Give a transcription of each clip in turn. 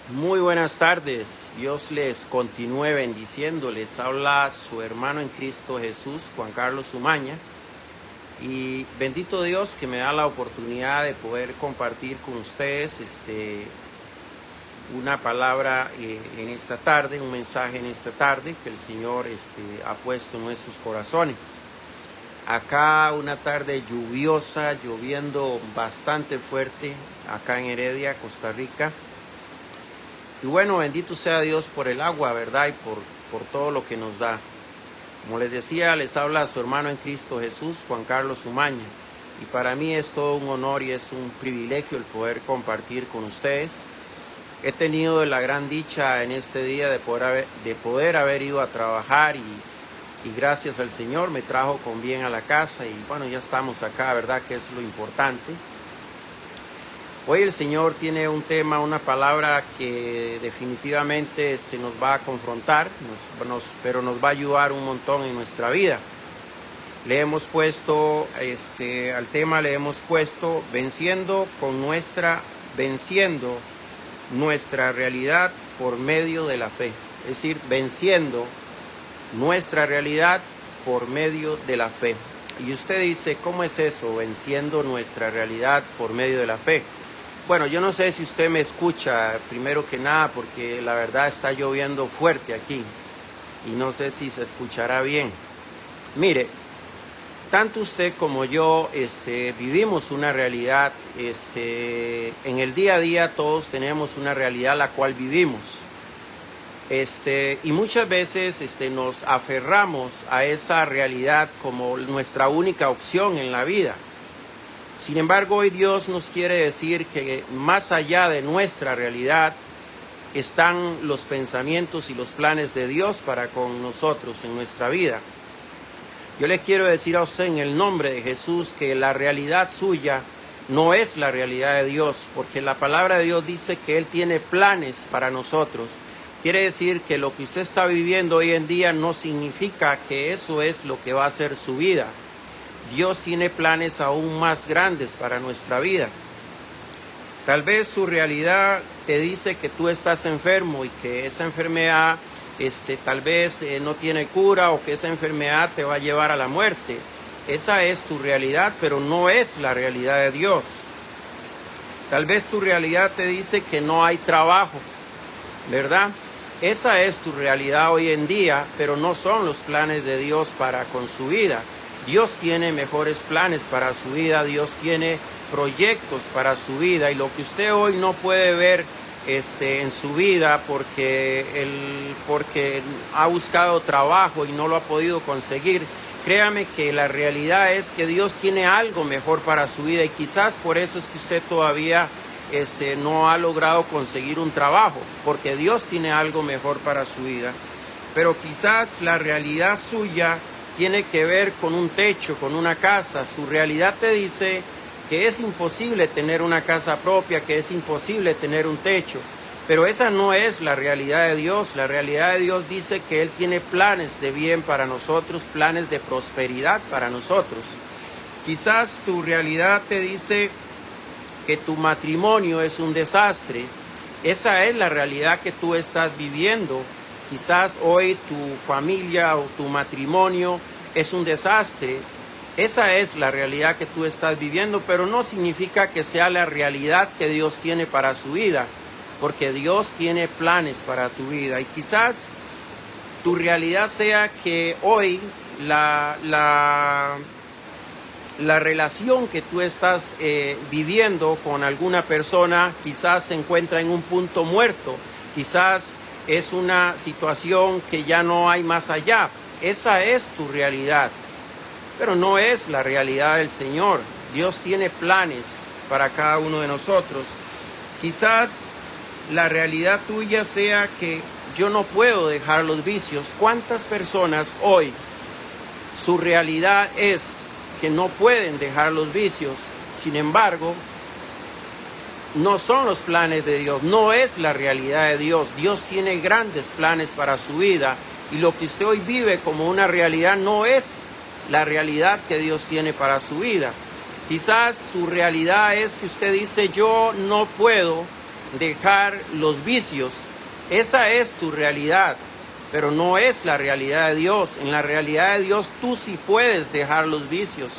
Muy buenas tardes, Dios les continúe bendiciendo, les habla su hermano en Cristo Jesús, Juan Carlos Umaña, y bendito Dios que me da la oportunidad de poder compartir con ustedes una palabra en esta tarde, un mensaje en esta tarde que el Señor ha puesto en nuestros corazones. Acá una tarde lluviosa, lloviendo bastante fuerte, acá en Heredia, Costa Rica. Y bueno, bendito sea Dios por el agua, ¿verdad? Y por todo lo que nos da. Como les decía, les habla su hermano en Cristo Jesús, Juan Carlos Umaña. Y para mí es todo un honor y es un privilegio el poder compartir con ustedes. He tenido la gran dicha en este día de poder haber ido a trabajar y gracias al Señor me trajo con bien a la casa. Y bueno, ya estamos acá, ¿verdad? Que es lo importante. Hoy el Señor tiene un tema, una palabra que definitivamente nos va a confrontar, pero nos va a ayudar un montón en nuestra vida. Le hemos puesto, al tema le hemos puesto venciendo nuestra realidad por medio de la fe. Es decir, venciendo nuestra realidad por medio de la fe. Y usted dice, ¿cómo es eso? Venciendo nuestra realidad por medio de la fe. Bueno, yo no sé si usted me escucha, primero que nada, porque la verdad está lloviendo fuerte aquí y no sé si se escuchará bien. Mire, tanto usted como yo vivimos una realidad, en el día a día todos tenemos una realidad la cual vivimos. Y muchas veces nos aferramos a esa realidad como nuestra única opción en la vida. Sin embargo, hoy Dios nos quiere decir que más allá de nuestra realidad están los pensamientos y los planes de Dios para con nosotros en nuestra vida. Yo le quiero decir a usted en el nombre de Jesús que la realidad suya no es la realidad de Dios, porque la palabra de Dios dice que Él tiene planes para nosotros. Quiere decir que lo que usted está viviendo hoy en día no significa que eso es lo que va a ser su vida. Dios tiene planes aún más grandes para nuestra vida. Tal vez su realidad te dice que tú estás enfermo y que esa enfermedad tal vez no tiene cura o que esa enfermedad te va a llevar a la muerte. Esa es tu realidad, pero no es la realidad de Dios. Tal vez tu realidad te dice que no hay trabajo, ¿verdad? Esa es tu realidad hoy en día, pero no son los planes de Dios para con su vida. Dios tiene mejores planes para su vida, Dios tiene proyectos para su vida y lo que usted hoy no puede ver en su vida porque ha buscado trabajo y no lo ha podido conseguir, créame que la realidad es que Dios tiene algo mejor para su vida y quizás por eso es que usted todavía no ha logrado conseguir un trabajo, porque Dios tiene algo mejor para su vida, pero quizás la realidad suya tiene que ver con un techo, con una casa. Su realidad te dice que es imposible tener una casa propia, que es imposible tener un techo. Pero esa no es la realidad de Dios. La realidad de Dios dice que Él tiene planes de bien para nosotros, planes de prosperidad para nosotros. Quizás tu realidad te dice que tu matrimonio es un desastre. Esa es la realidad que tú estás viviendo. Quizás hoy tu familia o tu matrimonio es un desastre. Esa es la realidad que tú estás viviendo, pero no significa que sea la realidad que Dios tiene para su vida, porque Dios tiene planes para tu vida. Y quizás tu realidad sea que hoy la relación que tú estás viviendo con alguna persona quizás se encuentra en un punto muerto, quizás es una situación que ya no hay más allá. Esa es tu realidad, pero no es la realidad del Señor. Dios tiene planes para cada uno de nosotros. Quizás la realidad tuya sea que yo no puedo dejar los vicios. ¿Cuántas personas hoy su realidad es que no pueden dejar los vicios? Sin embargo, no son los planes de Dios, no es la realidad de Dios. Dios tiene grandes planes para su vida y lo que usted hoy vive como una realidad no es la realidad que Dios tiene para su vida. Quizás su realidad es que usted dice, yo no puedo dejar los vicios. Esa es tu realidad, pero no es la realidad de Dios. En la realidad de Dios tú sí puedes dejar los vicios,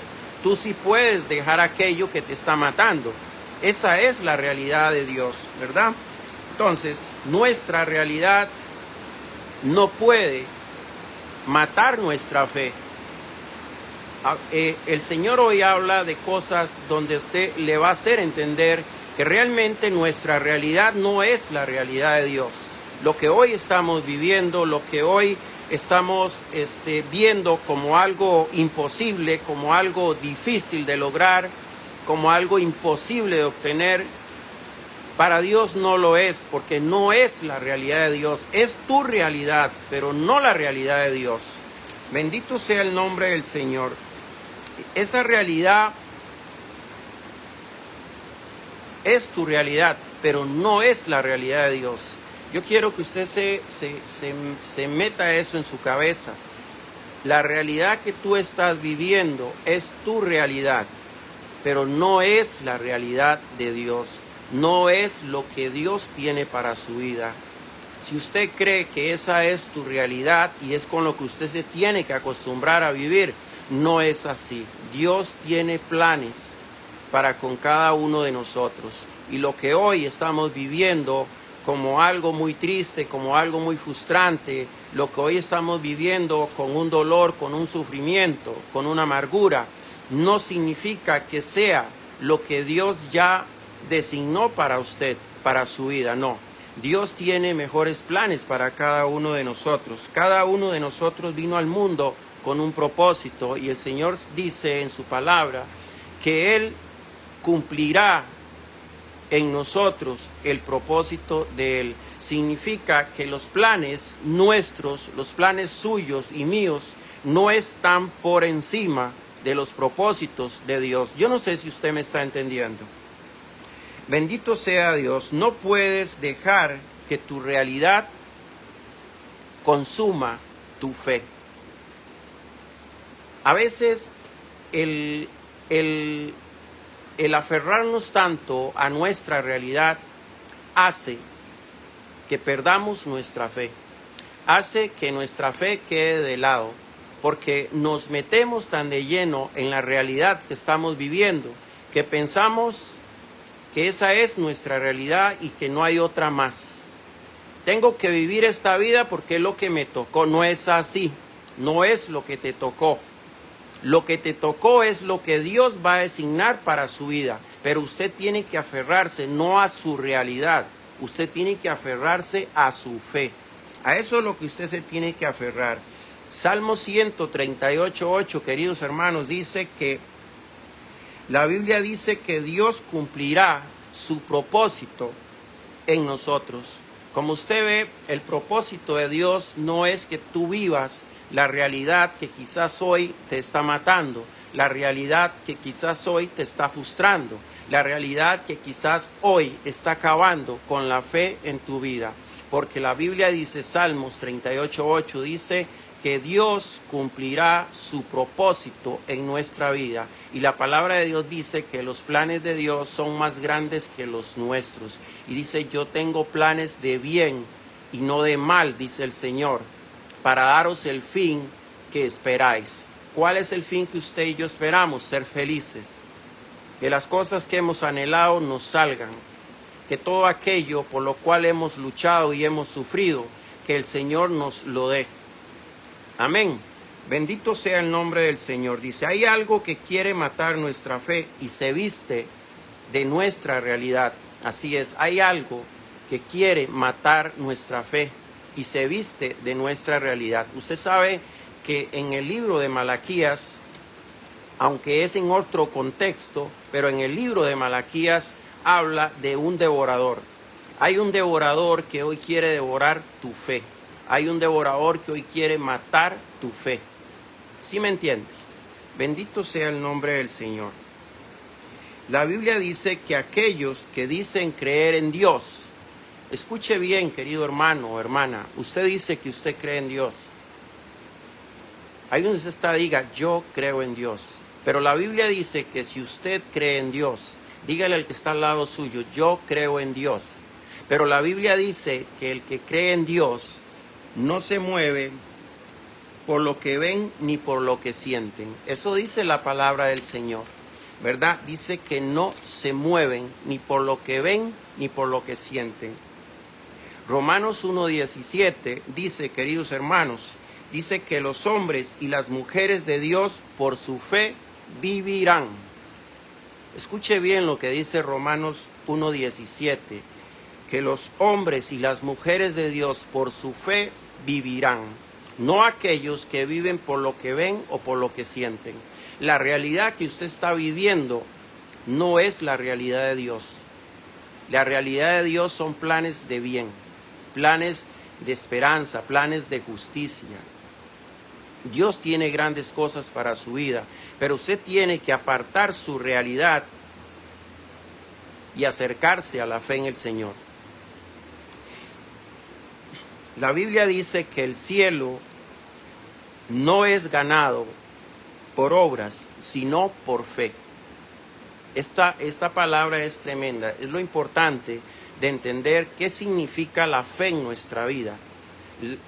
tú sí puedes dejar aquello que te está matando. Esa es la realidad de Dios, ¿verdad? Entonces, nuestra realidad no puede matar nuestra fe. El Señor hoy habla de cosas donde usted le va a hacer entender que realmente nuestra realidad no es la realidad de Dios. Lo que hoy estamos viviendo, lo que hoy estamos viendo como algo imposible, como algo difícil de lograr, como algo imposible de obtener, para Dios no lo es, porque no es la realidad de Dios. Es tu realidad, pero no la realidad de Dios. Bendito sea el nombre del Señor. Esa realidad es tu realidad, pero no es la realidad de Dios. Yo quiero que usted se meta eso en su cabeza. La realidad que tú estás viviendo es tu realidad, pero no es la realidad de Dios. No es lo que Dios tiene para su vida. Si usted cree que esa es tu realidad y es con lo que usted se tiene que acostumbrar a vivir, no es así. Dios tiene planes para con cada uno de nosotros. Y lo que hoy estamos viviendo como algo muy triste, como algo muy frustrante, lo que hoy estamos viviendo con un dolor, con un sufrimiento, con una amargura, no significa que sea lo que Dios ya designó para usted, para su vida, no. Dios tiene mejores planes para cada uno de nosotros. Cada uno de nosotros vino al mundo con un propósito y el Señor dice en su palabra que Él cumplirá en nosotros el propósito de Él. Significa que los planes nuestros, los planes suyos y míos, no están por encima de los propósitos de Dios. Yo no sé si usted me está entendiendo. Bendito sea Dios. No puedes dejar que tu realidad consuma tu fe. A veces el aferrarnos tanto a nuestra realidad hace que perdamos nuestra fe, hace que nuestra fe quede de lado, porque nos metemos tan de lleno en la realidad que estamos viviendo, que pensamos que esa es nuestra realidad y que no hay otra más. Tengo que vivir esta vida porque es lo que me tocó. No es así, no es lo que te tocó. Lo que te tocó es lo que Dios va a designar para su vida, pero usted tiene que aferrarse no a su realidad, usted tiene que aferrarse a su fe. A eso es lo que usted se tiene que aferrar. Salmo 138:8, queridos hermanos, dice que la Biblia dice que Dios cumplirá su propósito en nosotros. Como usted ve, el propósito de Dios no es que tú vivas la realidad que quizás hoy te está matando, la realidad que quizás hoy te está frustrando, la realidad que quizás hoy está acabando con la fe en tu vida. Porque la Biblia dice, Salmos 38:8, dice que Dios cumplirá su propósito en nuestra vida. Y la palabra de Dios dice que los planes de Dios son más grandes que los nuestros. Y dice, yo tengo planes de bien y no de mal, dice el Señor, para daros el fin que esperáis. ¿Cuál es el fin que usted y yo esperamos? Ser felices. Que las cosas que hemos anhelado nos salgan. Que todo aquello por lo cual hemos luchado y hemos sufrido, que el Señor nos lo dé. Amén. Bendito sea el nombre del Señor. Dice, hay algo que quiere matar nuestra fe y se viste de nuestra realidad. Así es, hay algo que quiere matar nuestra fe y se viste de nuestra realidad. Usted sabe que en el libro de Malaquías, aunque es en otro contexto, pero en el libro de Malaquías habla de un devorador. Hay un devorador que hoy quiere devorar tu fe. Hay un devorador que hoy quiere matar tu fe. ¿Sí me entiendes? Bendito sea el nombre del Señor. La Biblia dice que aquellos que dicen creer en Dios, escuche bien, querido hermano o hermana, usted dice que usted cree en Dios. Ahí donde usted está, diga, yo creo en Dios. Pero la Biblia dice que si usted cree en Dios, dígale al que está al lado suyo, yo creo en Dios. Pero la Biblia dice que el que cree en Dios no se mueve por lo que ven ni por lo que sienten. Eso dice la palabra del Señor, ¿verdad? Dice que no se mueven ni por lo que ven ni por lo que sienten. Romanos 1:17 dice, queridos hermanos, dice que los hombres y las mujeres de Dios por su fe vivirán. Escuche bien lo que dice Romanos 1:17, que los hombres y las mujeres de Dios por su fe vivirán, no aquellos que viven por lo que ven o por lo que sienten. La realidad que usted está viviendo no es la realidad de Dios. La realidad de Dios son planes de bien, planes de esperanza, planes de justicia. Dios tiene grandes cosas para su vida, pero usted tiene que apartar su realidad y acercarse a la fe en el Señor. La Biblia dice que el cielo no es ganado por obras, sino por fe. Esta palabra es tremenda. Es lo importante de entender qué significa la fe en nuestra vida.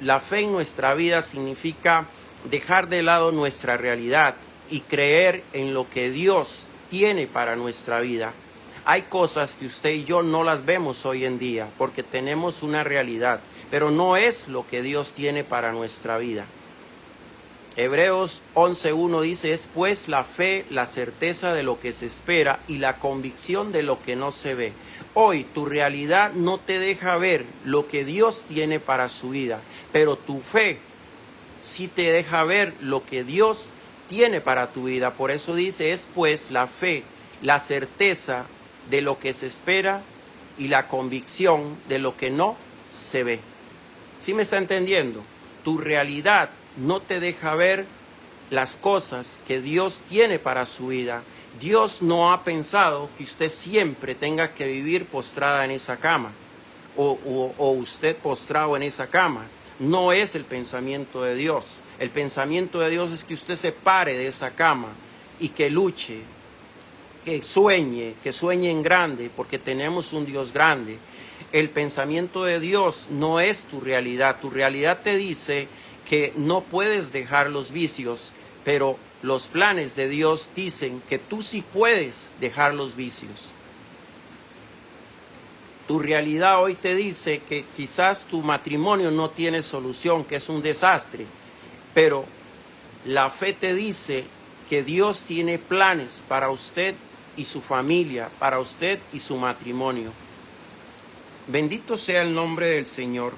La fe en nuestra vida significa dejar de lado nuestra realidad y creer en lo que Dios tiene para nuestra vida. Hay cosas que usted y yo no las vemos hoy en día porque tenemos una realidad, pero no es lo que Dios tiene para nuestra vida. Hebreos 11:1 dice, es pues la fe, la certeza de lo que se espera y la convicción de lo que no se ve. Hoy tu realidad no te deja ver lo que Dios tiene para su vida, pero tu fe sí te deja ver lo que Dios tiene para tu vida. Por eso dice, es pues la fe, la certeza de lo que se espera y la convicción de lo que no se ve. ¿Sí me está entendiendo? Tu realidad no te deja ver las cosas que Dios tiene para su vida. Dios no ha pensado que usted siempre tenga que vivir postrada en esa cama o usted postrado en esa cama. No es el pensamiento de Dios. El pensamiento de Dios es que usted se pare de esa cama y que luche, que sueñe en grande, porque tenemos un Dios grande. El pensamiento de Dios no es tu realidad. Tu realidad te dice que no puedes dejar los vicios, pero los planes de Dios dicen que tú sí puedes dejar los vicios. Tu realidad hoy te dice que quizás tu matrimonio no tiene solución, que es un desastre, pero la fe te dice que Dios tiene planes para usted y su familia, para usted y su matrimonio. Bendito sea el nombre del Señor.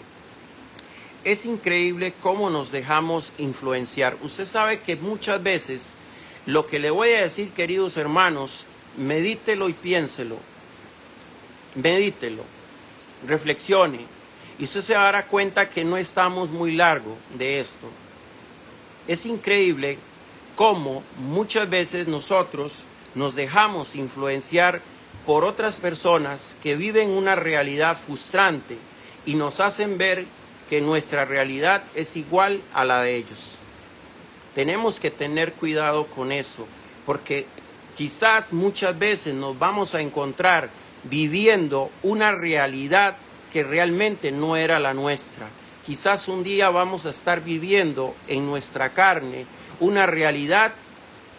Es increíble cómo nos dejamos influenciar. Usted sabe que muchas veces lo que le voy a decir, queridos hermanos, medítelo y piénselo. Medítelo, reflexione. Y usted se dará cuenta que no estamos muy largo de esto. Es increíble cómo muchas veces nosotros nos dejamos influenciar por otras personas que viven una realidad frustrante y nos hacen ver que nuestra realidad es igual a la de ellos. Tenemos que tener cuidado con eso, porque quizás muchas veces nos vamos a encontrar viviendo una realidad que realmente no era la nuestra. Quizás un día vamos a estar viviendo en nuestra carne una realidad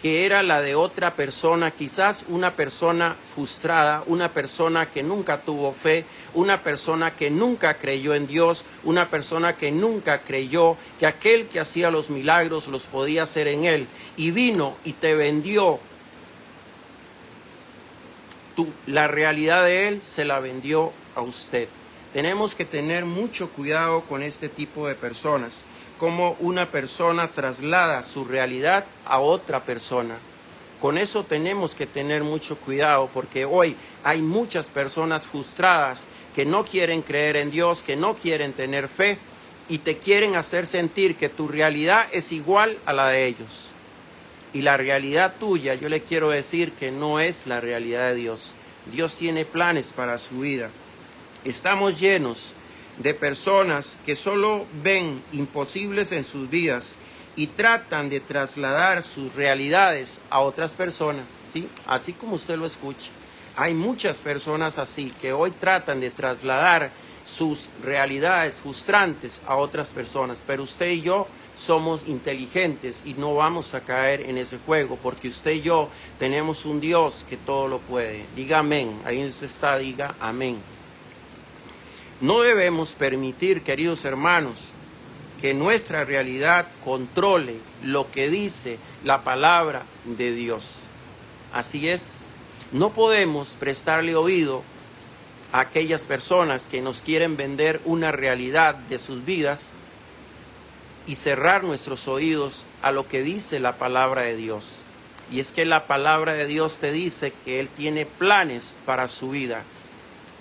que era la de otra persona, quizás una persona frustrada, una persona que nunca tuvo fe, una persona que nunca creyó en Dios, una persona que nunca creyó que aquel que hacía los milagros los podía hacer en él, y vino y te vendió. La realidad de él se la vendió a usted. Tenemos que tener mucho cuidado con este tipo de personas, como una persona traslada su realidad a otra persona. Con eso tenemos que tener mucho cuidado, porque hoy hay muchas personas frustradas que no quieren creer en Dios, que no quieren tener fe y te quieren hacer sentir que tu realidad es igual a la de ellos. Y la realidad tuya, yo le quiero decir que no es la realidad de Dios. Dios tiene planes para su vida. Estamos llenos de personas que solo ven imposibles en sus vidas y tratan de trasladar sus realidades a otras personas, ¿sí? Así como usted lo escucha. Hay muchas personas así que hoy tratan de trasladar sus realidades frustrantes a otras personas, pero usted y yo somos inteligentes y no vamos a caer en ese juego, porque usted y yo tenemos un Dios que todo lo puede. Diga amén, ahí usted está, diga amén. No debemos permitir, queridos hermanos, que nuestra realidad controle lo que dice la palabra de Dios. Así es, no podemos prestarle oído a aquellas personas que nos quieren vender una realidad de sus vidas y cerrar nuestros oídos a lo que dice la palabra de Dios. Y es que la palabra de Dios te dice que Él tiene planes para su vida.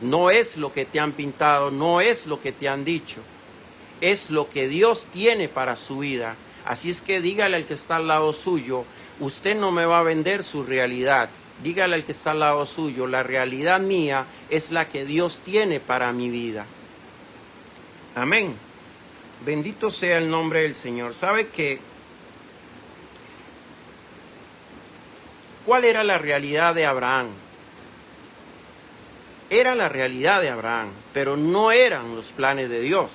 No es lo que te han pintado, no es lo que te han dicho, es lo que Dios tiene para su vida. Así es que dígale al que está al lado suyo, usted no me va a vender su realidad. Dígale al que está al lado suyo, la realidad mía es la que Dios tiene para mi vida. Amén. Bendito sea el nombre del Señor. ¿Sabe qué? ¿Cuál era la realidad de Abraham? Era la realidad de Abraham, pero no eran los planes de Dios.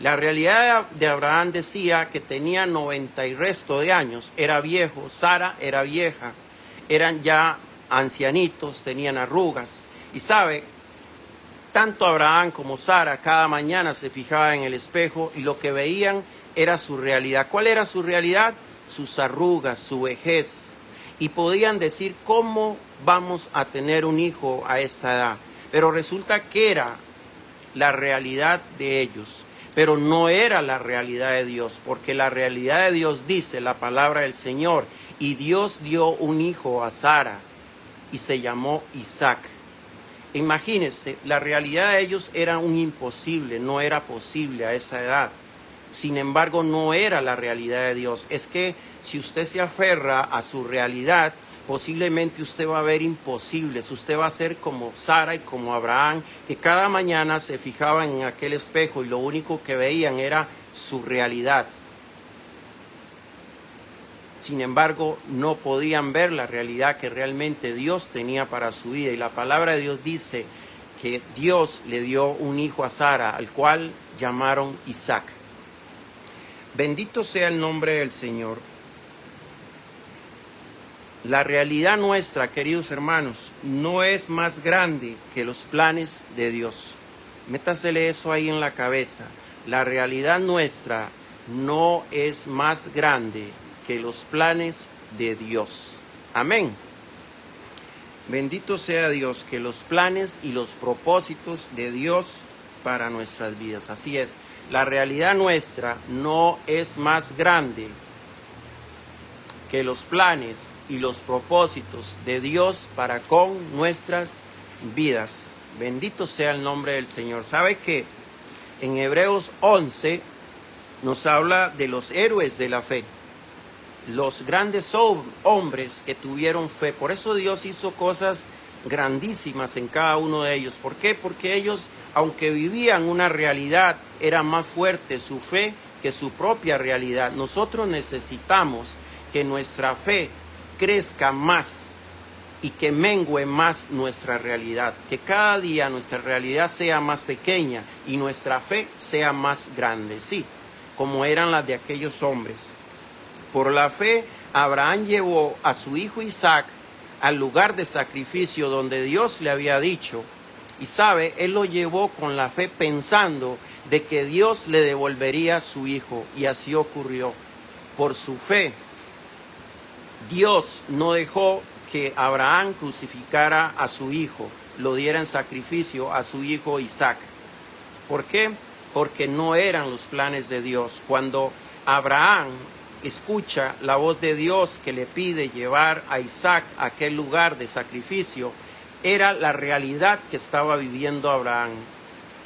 La realidad de Abraham decía que tenía 90 y resto de años, era viejo, Sara era vieja, eran ya ancianitos, tenían arrugas. Y sabe, tanto Abraham como Sara cada mañana se fijaban en el espejo y lo que veían era su realidad. ¿Cuál era su realidad? Sus arrugas, su vejez. Y podían decir, ¿cómo vamos a tener un hijo a esta edad? Pero resulta que era la realidad de ellos, pero no era la realidad de Dios, porque la realidad de Dios dice la palabra del Señor, y Dios dio un hijo a Sara y se llamó Isaac. Imagínense, la realidad de ellos era un imposible, no era posible a esa edad. Sin embargo, no era la realidad de Dios. Es que si usted se aferra a su realidad, posiblemente usted va a ver imposibles. Usted va a ser como Sara y como Abraham, que cada mañana se fijaban en aquel espejo y lo único que veían era su realidad. Sin embargo, no podían ver la realidad que realmente Dios tenía para su vida. Y la palabra de Dios dice que Dios le dio un hijo a Sara, al cual llamaron Isaac. Bendito sea el nombre del Señor. La realidad nuestra, queridos hermanos, no es más grande que los planes de Dios. Métasele eso ahí en la cabeza. La realidad nuestra no es más grande que los planes de Dios. Amén. Bendito sea Dios, que los planes y los propósitos de Dios para nuestras vidas. Así es, la realidad nuestra no es más grande que los planes y los propósitos de Dios para con nuestras vidas. Bendito sea el nombre del Señor. ¿Sabe que en Hebreos 11 nos habla de los héroes de la fe? Los grandes hombres que tuvieron fe. Por eso Dios hizo cosas grandísimas en cada uno de ellos. ¿Por qué? Porque ellos, aunque vivían una realidad, era más fuerte su fe que su propia realidad. Nosotros necesitamos que nuestra fe crezca más y que mengue más nuestra realidad, que cada día nuestra realidad sea más pequeña y nuestra fe sea más grande, sí, como eran las de aquellos hombres. Por la fe, Abraham llevó a su hijo Isaac al lugar de sacrificio donde Dios le había dicho, y sabe, él lo llevó con la fe pensando de que Dios le devolvería a su hijo, y así ocurrió. Por su fe, Dios no dejó que Abraham crucificara a su hijo, lo diera en sacrificio a su hijo Isaac. ¿Por qué? Porque no eran los planes de Dios. Cuando Abraham escucha la voz de Dios que le pide llevar a Isaac a aquel lugar de sacrificio, era la realidad que estaba viviendo Abraham.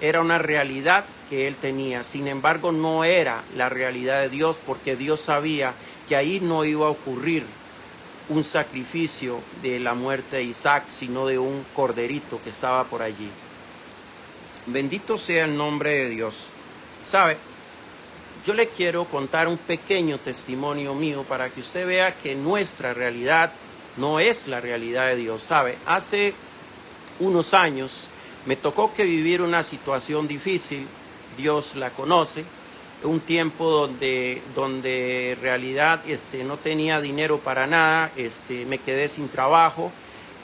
Era una realidad que él tenía. Sin embargo, no era la realidad de Dios, porque Dios sabía que ahí no iba a ocurrir un sacrificio de la muerte de Isaac, sino de un corderito que estaba por allí. Bendito sea el nombre de Dios. ¿Sabe? Yo le quiero contar un pequeño testimonio mío para que usted vea que nuestra realidad no es la realidad de Dios. ¿Sabe? Hace unos años me tocó que vivir una situación difícil, Dios la conoce, un tiempo donde en realidad no tenía dinero para nada, me quedé sin trabajo,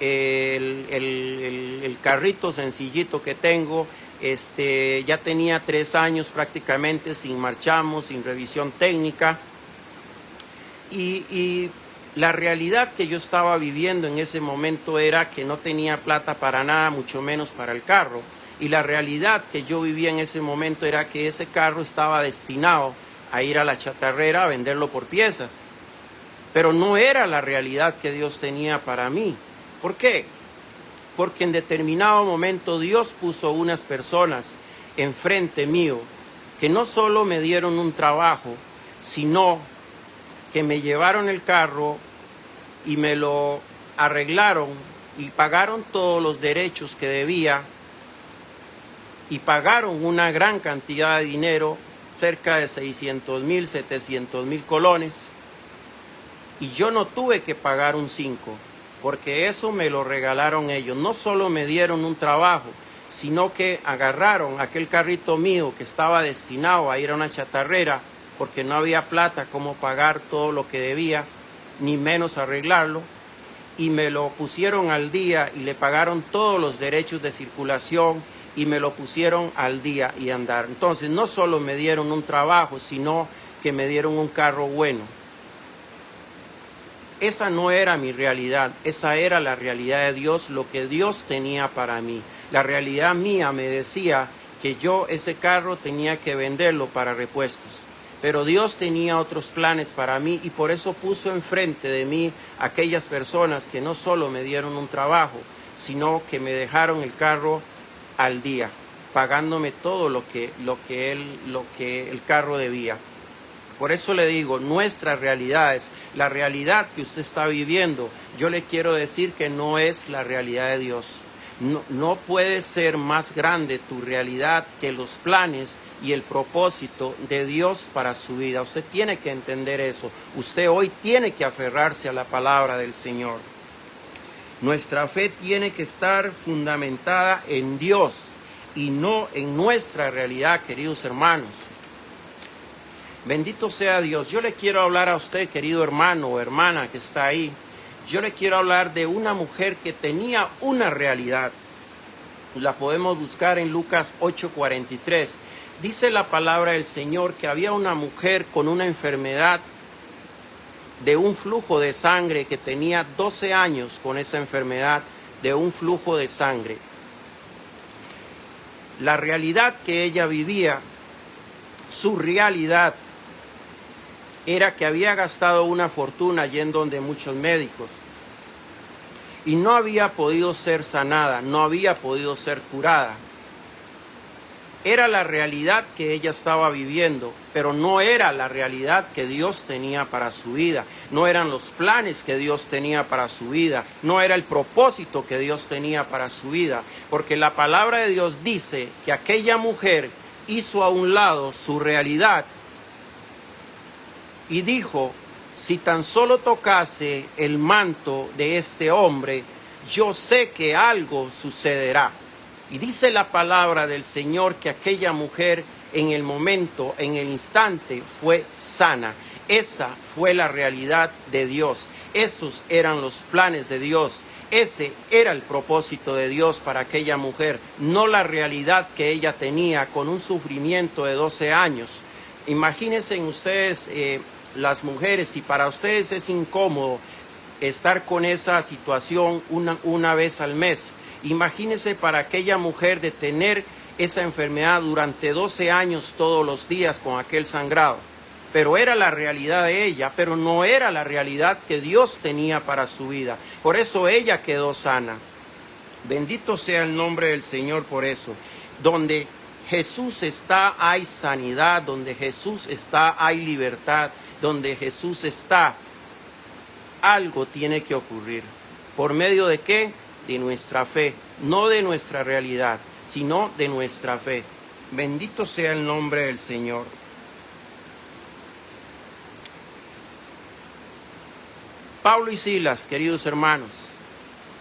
el carrito sencillito que tengo, ya tenía 3 años prácticamente sin marchamo, sin revisión técnica, y la realidad que yo estaba viviendo en ese momento era que no tenía plata para nada, mucho menos para el carro. Y la realidad que yo vivía en ese momento era que ese carro estaba destinado a ir a la chatarrera a venderlo por piezas. Pero no era la realidad que Dios tenía para mí. ¿Por qué? Porque en determinado momento Dios puso unas personas enfrente mío que no solo me dieron un trabajo, sino que me llevaron el carro y me lo arreglaron y pagaron todos los derechos que debía y pagaron una gran cantidad de dinero, cerca de 600,000, 700,000 colones, y yo no tuve que pagar un 5, porque eso me lo regalaron ellos. No solo me dieron un trabajo, sino que agarraron aquel carrito mío que estaba destinado a ir a una chatarrera, porque no había plata como pagar todo lo que debía, ni menos arreglarlo, y me lo pusieron al día y le pagaron todos los derechos de circulación y me lo pusieron al día y andar. Entonces no solo me dieron un trabajo, sino que me dieron un carro bueno. Esa no era mi realidad, esa era la realidad de Dios, lo que Dios tenía para mí. La realidad mía me decía que yo ese carro tenía que venderlo para repuestos. Pero Dios tenía otros planes para mí y por eso puso enfrente de mí aquellas personas que no solo me dieron un trabajo, sino que me dejaron el carro al día, pagándome todo lo que el carro debía. Por eso le digo, nuestras realidades, la realidad que usted está viviendo, yo le quiero decir que no es la realidad de Dios. No puede ser más grande tu realidad que los planes y el propósito de Dios para su vida. Usted tiene que entender eso. Usted hoy tiene que aferrarse a la palabra del Señor. Nuestra fe tiene que estar fundamentada en Dios y no en nuestra realidad, queridos hermanos. Bendito sea Dios. Yo le quiero hablar a usted, querido hermano o hermana que está ahí. Yo le quiero hablar de una mujer que tenía una realidad. La podemos buscar en Lucas 8:43. Dice la palabra del Señor que había una mujer con una enfermedad de un flujo de sangre, que tenía 12 años con esa enfermedad de un flujo de sangre. La realidad que ella vivía, su realidad, era que había gastado una fortuna yendo donde muchos médicos y no había podido ser sanada, no había podido ser curada. Era la realidad que ella estaba viviendo, pero no era la realidad que Dios tenía para su vida. No eran los planes que Dios tenía para su vida. No era el propósito que Dios tenía para su vida. Porque la palabra de Dios dice que aquella mujer hizo a un lado su realidad y dijo: si tan solo tocase el manto de este hombre, yo sé que algo sucederá. Y dice la palabra del Señor que aquella mujer en el momento, en el instante, fue sana. Esa fue la realidad de Dios. Esos eran los planes de Dios. Ese era el propósito de Dios para aquella mujer, no la realidad que ella tenía con un sufrimiento de 12 años. Imagínense ustedes, las mujeres, si para ustedes es incómodo estar con esa situación una vez al mes, imagínense para aquella mujer de tener esa enfermedad durante 12 años todos los días con aquel sangrado. Pero era la realidad de ella, pero no era la realidad que Dios tenía para su vida. Por eso ella quedó sana. Bendito sea el nombre del Señor por eso. Donde Jesús está, hay sanidad. Donde Jesús está, hay libertad. Donde Jesús está, algo tiene que ocurrir. ¿Por medio de qué? De nuestra fe, no de nuestra realidad, sino de nuestra fe. Bendito sea el nombre del Señor. Pablo y Silas, queridos hermanos,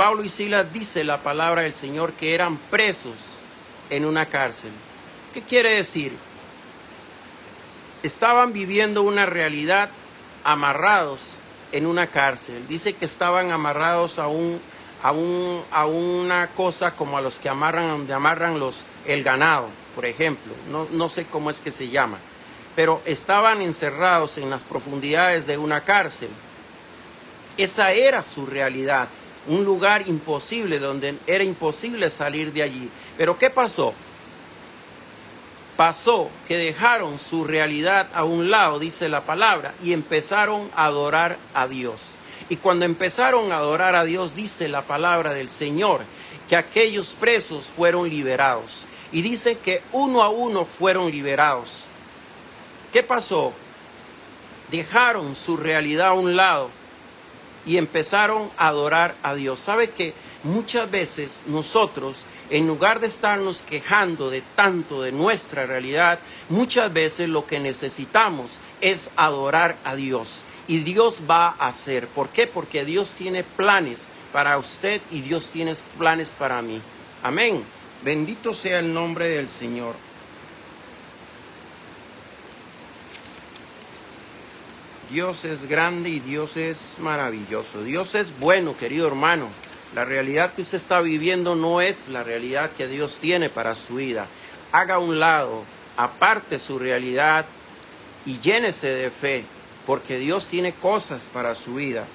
Pablo y Silas dice la palabra del Señor que eran presos en una cárcel. ¿Qué quiere decir? Estaban viviendo una realidad amarrados en una cárcel. Dice que estaban amarrados a una cosa como a los que donde amarran el ganado, por ejemplo. No sé cómo es que se llama. Pero estaban encerrados en las profundidades de una cárcel. Esa era su realidad. Un lugar imposible, donde era imposible salir de allí. Pero ¿qué pasó? Pasó que dejaron su realidad a un lado, dice la palabra, y empezaron a adorar a Dios. Y cuando empezaron a adorar a Dios, dice la palabra del Señor, que aquellos presos fueron liberados. Y dice que uno a uno fueron liberados. ¿Qué pasó? Dejaron su realidad a un lado y empezaron a adorar a Dios. ¿Sabe que muchas veces nosotros, en lugar de estarnos quejando de tanto de nuestra realidad, muchas veces lo que necesitamos es adorar a Dios? Y Dios va a hacer. ¿Por qué? Porque Dios tiene planes para usted y Dios tiene planes para mí. Amén. Bendito sea el nombre del Señor. Dios es grande y Dios es maravilloso. Dios es bueno, querido hermano. La realidad que usted está viviendo no es la realidad que Dios tiene para su vida. Haga a un lado, aparte su realidad y llénese de fe, porque Dios tiene cosas para su vida.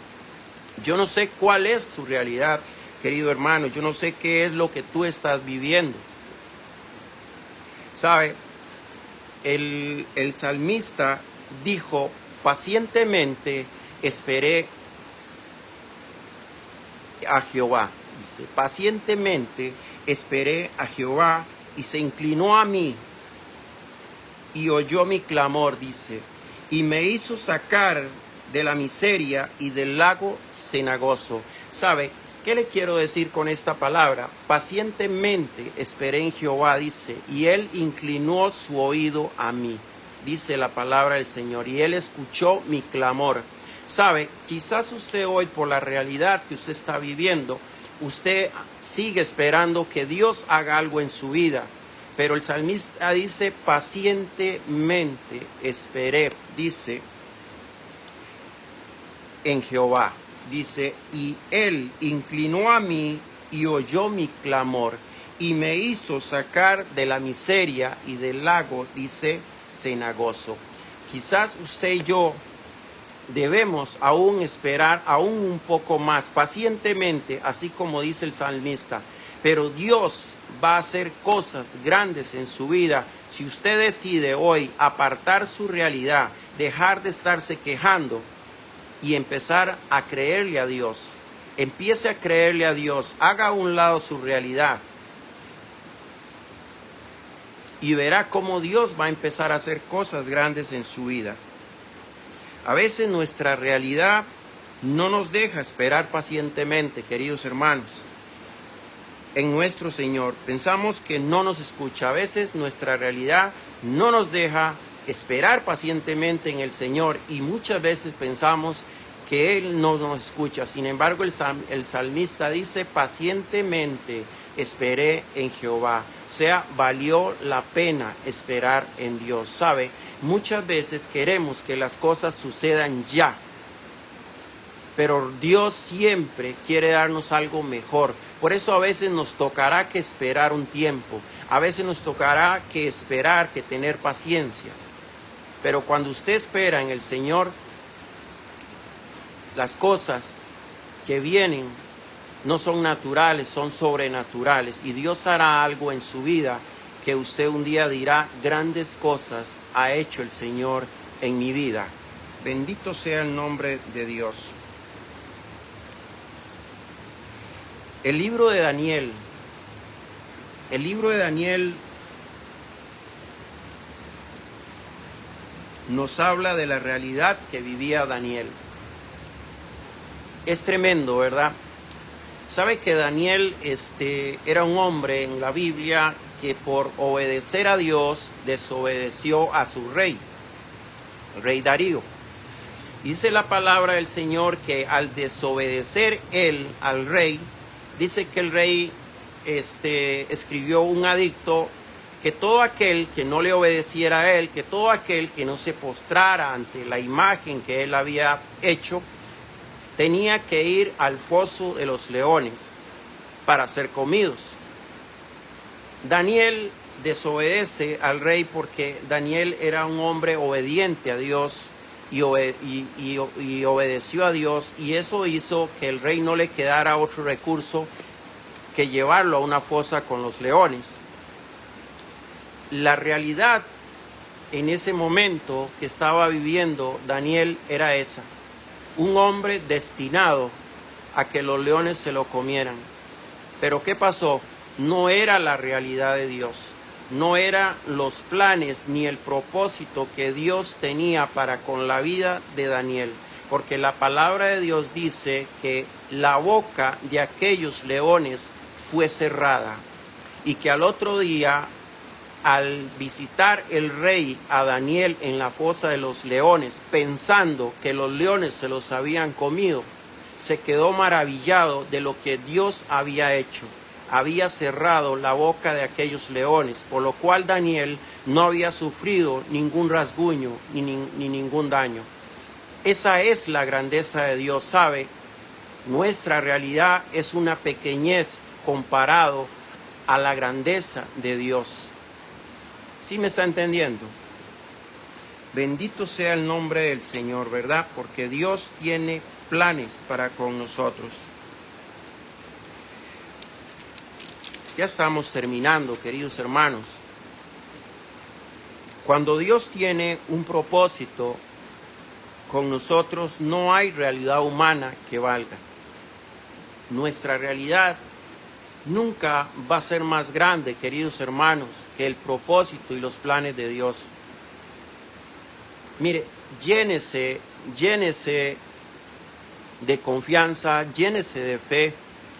Yo no sé cuál es tu realidad, querido hermano. Yo no sé qué es lo que tú estás viviendo. ¿Sabe? El salmista dijo: pacientemente esperé a Jehová. Dice, pacientemente esperé a Jehová y se inclinó a mí y oyó mi clamor, dice, y me hizo sacar de la miseria y del lago cenagoso. ¿Sabe qué le quiero decir con esta palabra? Pacientemente esperé en Jehová, dice, y él inclinó su oído a mí. Dice la palabra del Señor, y él escuchó mi clamor. ¿Sabe? Quizás usted hoy, por la realidad que usted está viviendo, usted sigue esperando que Dios haga algo en su vida. Pero el salmista dice, pacientemente esperé, dice, en Jehová. Dice, y él inclinó a mí y oyó mi clamor, y me hizo sacar de la miseria y del lago, dice, cenagoso. Quizás usted y yo debemos aún esperar aún un poco más, pacientemente, así como dice el salmista. Pero Dios va a hacer cosas grandes en su vida si usted decide hoy apartar su realidad, dejar de estarse quejando y empezar a creerle a Dios. Empiece a creerle a Dios, haga a un lado su realidad y verá cómo Dios va a empezar a hacer cosas grandes en su vida. A veces nuestra realidad no nos deja esperar pacientemente, queridos hermanos, en nuestro Señor. Pensamos que no nos escucha. A veces nuestra realidad no nos deja esperar pacientemente en el Señor y muchas veces pensamos que Él no nos escucha. Sin embargo, el salmista dice, pacientemente esperé en Jehová. O sea, valió la pena esperar en Dios. ¿Sabe? Muchas veces queremos que las cosas sucedan ya, pero Dios siempre quiere darnos algo mejor. Por eso a veces nos tocará que esperar un tiempo, a veces nos tocará que esperar, que tener paciencia. Pero cuando usted espera en el Señor, las cosas que vienen no son naturales, son sobrenaturales. Y Dios hará algo en su vida que usted un día dirá, grandes cosas ha hecho el Señor en mi vida. Bendito sea el nombre de Dios. El libro de Daniel nos habla de la realidad que vivía Daniel. Es tremendo, ¿verdad? Sabe que Daniel era un hombre en la Biblia que por obedecer a Dios desobedeció a su rey, el rey Darío. Dice la palabra del Señor que al desobedecer él al rey, dice que el rey escribió un edicto que todo aquel que no le obedeciera a él, que todo aquel que no se postrara ante la imagen que él había hecho, tenía que ir al foso de los leones para ser comidos. Daniel desobedece al rey porque Daniel era un hombre obediente a Dios y obedeció a Dios, y eso hizo que el rey no le quedara otro recurso que llevarlo a una fosa con los leones. La realidad en ese momento que estaba viviendo Daniel era esa: un hombre destinado a que los leones se lo comieran. Pero ¿qué pasó? No era la realidad de Dios, no eran los planes ni el propósito que Dios tenía para con la vida de Daniel, porque la palabra de Dios dice que la boca de aquellos leones fue cerrada, y que al otro día, al visitar el rey a Daniel en la fosa de los leones, pensando que los leones se los habían comido, se quedó maravillado de lo que Dios había hecho. Había cerrado la boca de aquellos leones, por lo cual Daniel no había sufrido ningún rasguño ni ningún daño. Esa es la grandeza de Dios, ¿sabe? Nuestra realidad es una pequeñez comparado a la grandeza de Dios. ¿Sí me está entendiendo? Bendito sea el nombre del Señor, ¿verdad? Porque Dios tiene planes para con nosotros. Ya estamos terminando, queridos hermanos. Cuando Dios tiene un propósito con nosotros, no hay realidad humana que valga. Nuestra realidad nunca va a ser más grande, queridos hermanos, que el propósito y los planes de Dios. Mire, llénese de confianza, llénese de fe,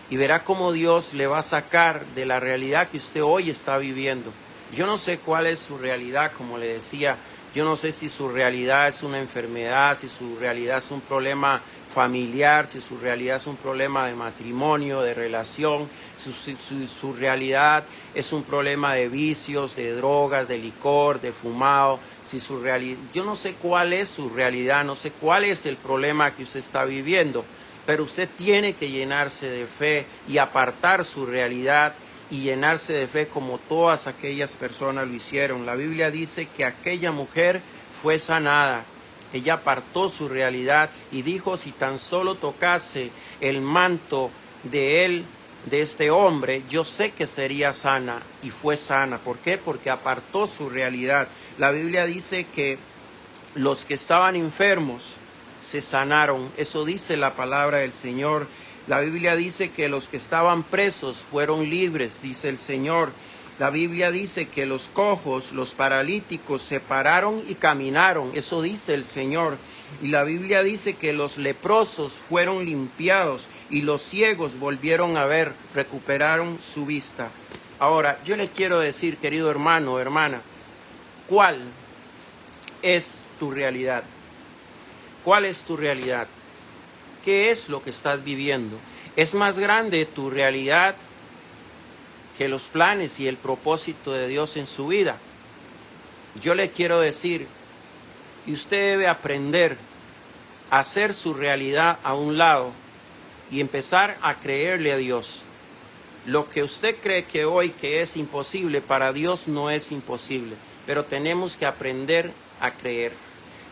y verá cómo Dios le va a sacar de la realidad que usted hoy está viviendo. Yo no sé cuál es su realidad, como le decía. Yo no sé si su realidad es una enfermedad, si su realidad es un problema familiar, si su realidad es un problema de matrimonio, de relación, su realidad es un problema de vicios, de drogas, de licor, de fumado. Si su realidad, yo no sé cuál es su realidad, no sé cuál es el problema que usted está viviendo, pero usted tiene que llenarse de fe y apartar su realidad y llenarse de fe como todas aquellas personas lo hicieron. La Biblia dice que aquella mujer fue sanada. Ella apartó su realidad y dijo: si tan solo tocase el manto de él, de este hombre, yo sé que sería sana, y fue sana. ¿Por qué? Porque apartó su realidad. La Biblia dice que los que estaban enfermos se sanaron. Eso dice la palabra del Señor. La Biblia dice que los que estaban presos fueron libres, dice el Señor. La Biblia dice que los cojos, los paralíticos se pararon y caminaron. Eso dice el Señor. Y la Biblia dice que los leprosos fueron limpiados y los ciegos volvieron a ver, recuperaron su vista. Ahora, yo le quiero decir, querido hermano o hermana, ¿cuál es tu realidad? ¿Cuál es tu realidad? ¿Qué es lo que estás viviendo? ¿Es más grande tu realidad que los planes y el propósito de Dios en su vida? Yo le quiero decir que usted debe aprender a hacer su realidad a un lado y empezar a creerle a Dios. Lo que usted cree que hoy que es imposible, para Dios no es imposible, pero tenemos que aprender a creer.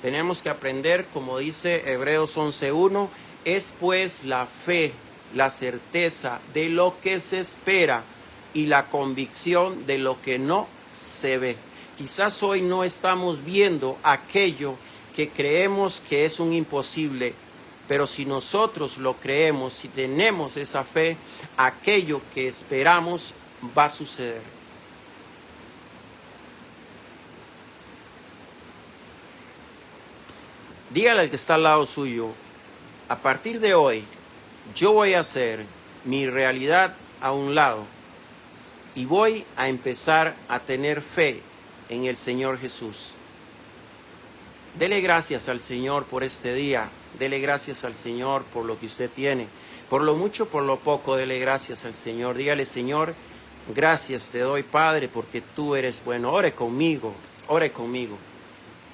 Tenemos que aprender, como dice Hebreos 11:1, es pues la fe, la certeza de lo que se espera y la convicción de lo que no se ve. Quizás hoy no estamos viendo aquello que creemos que es un imposible, pero si nosotros lo creemos, si tenemos esa fe, aquello que esperamos va a suceder. Dígale al que está al lado suyo: a partir de hoy, yo voy a hacer mi realidad a un lado y voy a empezar a tener fe en el Señor Jesús. Dele gracias al Señor por este día. Dele gracias al Señor por lo que usted tiene. Por lo mucho, por lo poco, dele gracias al Señor. Dígale, Señor, gracias te doy, Padre, porque tú eres bueno. Ore conmigo, ore conmigo.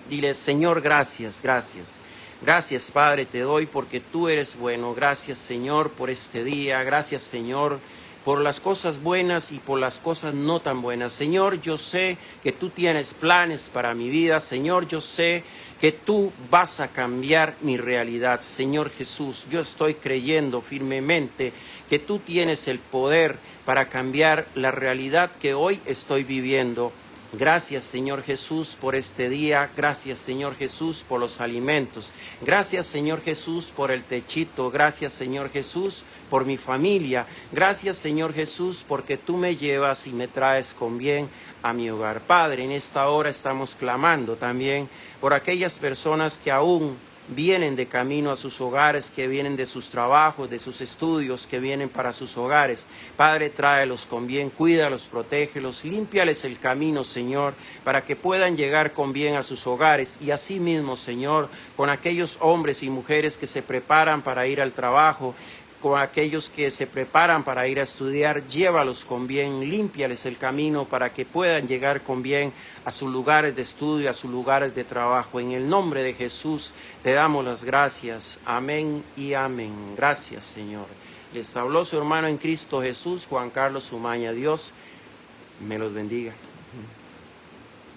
Dile, Señor, gracias, gracias. Gracias, Padre, te doy porque tú eres bueno. Gracias, Señor, por este día. Gracias, Señor, por las cosas buenas y por las cosas no tan buenas. Señor, yo sé que tú tienes planes para mi vida. Señor, yo sé que tú vas a cambiar mi realidad. Señor Jesús, yo estoy creyendo firmemente que tú tienes el poder para cambiar la realidad que hoy estoy viviendo. Gracias, Señor Jesús, por este día. Gracias, Señor Jesús, por los alimentos. Gracias, Señor Jesús, por el techito. Gracias, Señor Jesús, por mi familia. Gracias, Señor Jesús, porque tú me llevas y me traes con bien a mi hogar. Padre, en esta hora estamos clamando también por aquellas personas que aún vienen de camino a sus hogares, que vienen de sus trabajos, de sus estudios, que vienen para sus hogares. Padre, tráelos con bien, cuídalos, protégelos, límpiales el camino, Señor, para que puedan llegar con bien a sus hogares. Y asimismo, Señor, con aquellos hombres y mujeres que se preparan para ir al trabajo, con aquellos que se preparan para ir a estudiar, llévalos con bien, límpiales el camino para que puedan llegar con bien a sus lugares de estudio, a sus lugares de trabajo. En el nombre de Jesús te damos las gracias. Amén y amén. Gracias, Señor. Les habló su hermano en Cristo Jesús, Juan Carlos Umaña. Dios me los bendiga.